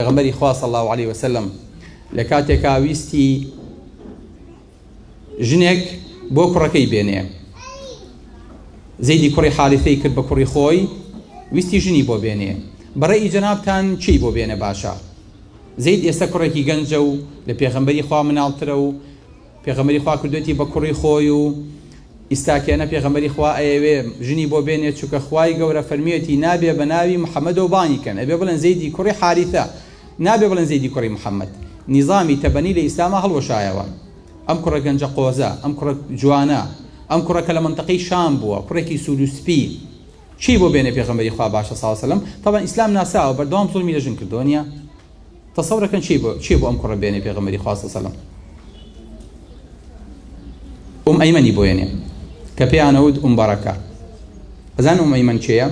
پیغمبری خوا صلی الله علیه وسلم لکاتێکا ویستی ژنێک بۆ کوڕەکەی بێنێ زەیدی کوڕی حارثەی کرد بە کوڕی خۆی ویستی ژنی بۆ بێنێ بەڕێی جەنابتان چی بۆ بێنێ باشە زەید ئێستا کوڕێکی گەنجە و لە پێغەمبەری خوا مناڵترە و پێغەمبەری خوا کردوێتی بە کوڕی خۆی و ئیستاکێنە پێغەمبەری خوا ئەیەوێ ژنی بۆ بێنێ چونکە خوای گەورە فەرمیێتی نابێ بە ناوی محەممەد و بانی کەن ئەبێ بڵێن زەیدی کوڕی حارثە نابێ بڵێن زەیدی کوڕی محەممەد نیظامی تەبەنی لە ئیسلامە هەڵوەشایەوە ئەم کوڕە گەنجە قۆزە ئەم کوڕە جوانە ئەم کوڕەکە لە منتەقەی شام بووە کوڕێکی سوود و سپی چی بۆ بێنێ پێغەمبەری خوا باشە صلی الله علیه وسلم طبعا ئیسلام ناساوە بەردەوام زوڵمی لە ژن کردووە نییە تەسەورەکەن چی بۆ ئەم کوڕە بێنێ پێغەمبەری خوا صلی الله علیه وسلم ئەیمەنی بۆ هێنێ کە پێیانەوت بەرەکە ئەزان ئەیمەن چێیە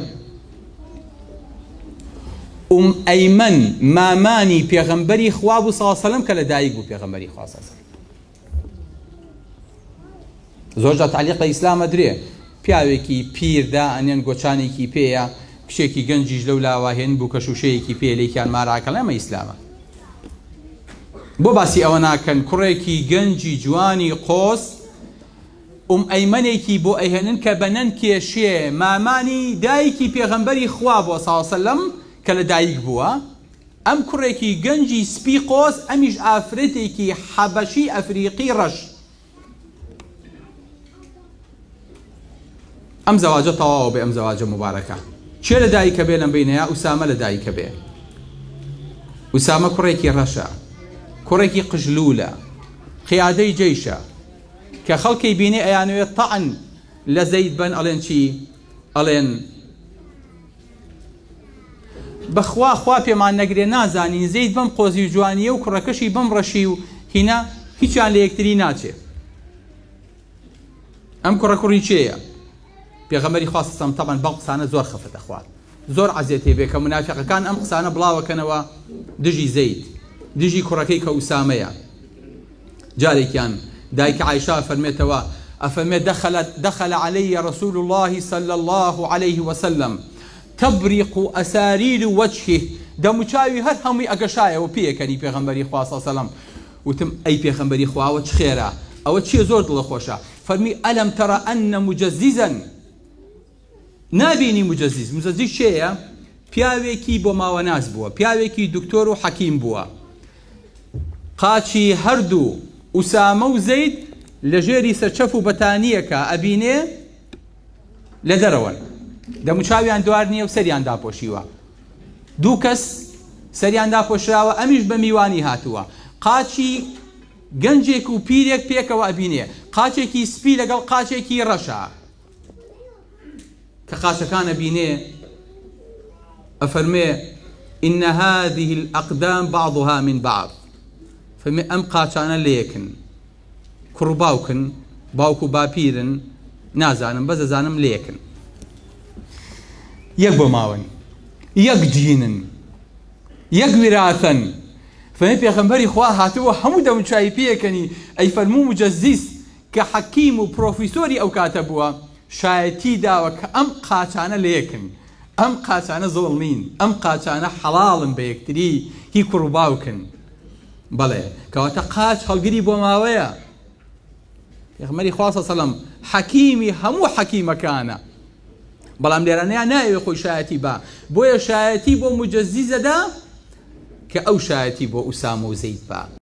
ئەیمەن مامانی پێغەمبەری خوا بوو صلی الله علیه وسلم کە لە دایک بوو پێغەمبەری خوا صلی الله علیه وسلم زۆرجار تعلیق لە ئیسلامە درێ پیاوێکی پیردا ئەنێن گۆچانێکی پێیە کشێکی گەنجیش لەو لاواهێن بوو کە شوشەیەکی پێ لێکیان ماراکە لەمە ئیسلامە بۆ باسی ئەوە ناکەن کوڕێکی گەنجی جوانی قۆس ئەیمەنێکی بۆ ئەیهێنن کە بەنەن کێشێ مامانی دایکی پێغەمبەری خوا بۆ صلی الله علیه وسلم کە لە دایک بووە ئەم کوڕێکی گەنجی سپی قۆس ئەمیش ئافرەتێکی حەبەشی ئەفریقی ڕەش ئەم زەواجە تەواوە بێ ئەم زەواجە مبارەکە چێ لە دایکە بێ لەم بینەیە ئوسامە لە دایکە بێ ئوسامە کوڕێکی ڕەشە کوڕێکی قژلولە قیادەی جەیشە کە خەڵکی بینێ ئەیانوێت تەعن لە زەید بن ئەڵێن چی ئەڵێن بەخوا خوا پێمان نەگرێ نازانین زەید بەم قۆزی جوانیە و کوڕەکەشی بەم ڕەشی و هینا هیچیان لە یەکتری ناچێت ئەم کوڕە کوڕی چێیە پێغەمبەری خوا صلی الله علیه وسلم طبعا بەم قسانە زۆر خەفەتە خوارد زۆر عەزیەتێ بێ کە منافقەکان ئەم قسانە بڵاوەکەنەوە دژی زەید دژی کوڕەکەی کە ئوسامەیە جارێکیان دایک عایشە فەرمێتەوە ئەفەرمێت دخل علي رسول الله صلى الله عليه وسلم تبرق أسارير وجهه دەموچاوی هەر هەمووی ئەگەشایەوە پێیەکەنی پێغەمبەری خوا صلی الله عليه وسلم وتم ئەی پێغەمبەری خوا ئەوە چ خێرە ئەوە چییە زۆر دڵخۆشە فەرمی ئەلەم تەرە ئەنە مجەزیزا نابینی مجەزیز چێیە پیاوێکی بۆ ماوەناز بووە پیاوێکی دکتۆر و حەکیم بووە قاچی هەردوو ئوسامە و زەید لە ژێری سەرچەف و بەتانیەکە ئەبینێ لە دەرەوەن دەموچاویان دوار نییە و سەریان داپۆشیوە دوو کەس سەریان داپۆشراوە ئەمیش بە میوانی هاتووە قاچی گەنجێک و پیرێک پێکەوە ئەبینێ قاچێکی سپی لەگەڵ قاچێکی ڕەشە کە قاچەکان ئەبینێ ئەفەرمێ إن هذه الأقدام بعضها من بعض فەرمێ ئەم قاچانە لەیەکن کوڕ باوکن باوک و باپیرن نازانم بەس دەزانم لەیەکن یەک بۆ ماون یەک جینن یەک وراثەن فەرمێ پێغەمبەری خوا هاتووە هەموو دەموچاوی پێیەکەنی ئەی فەرموو مجەزیز کە حەکیم و پرۆفیسۆری ئەو کاتە بووە شایەتی داوە کە ئەم قاچانە لەیەکن ئەم قاچانە زۆڵ نین ئەم قاچانە حەڵاڵن بە یەکتری هی کوڕ و باوکن بەڵێ کەواتە قاچ هەڵگری بۆ ماوەیە پێغەمبەری خوا صلی الله علیه وسلم حەکیمی هەموو حەکیمەکانە بەڵام لێرانەیە نایەوێ خۆی شایەتی با بۆیە شایەتی بۆ مجەزیزەدا کە ئەو شایەتی بۆ ئوسامە و زەید با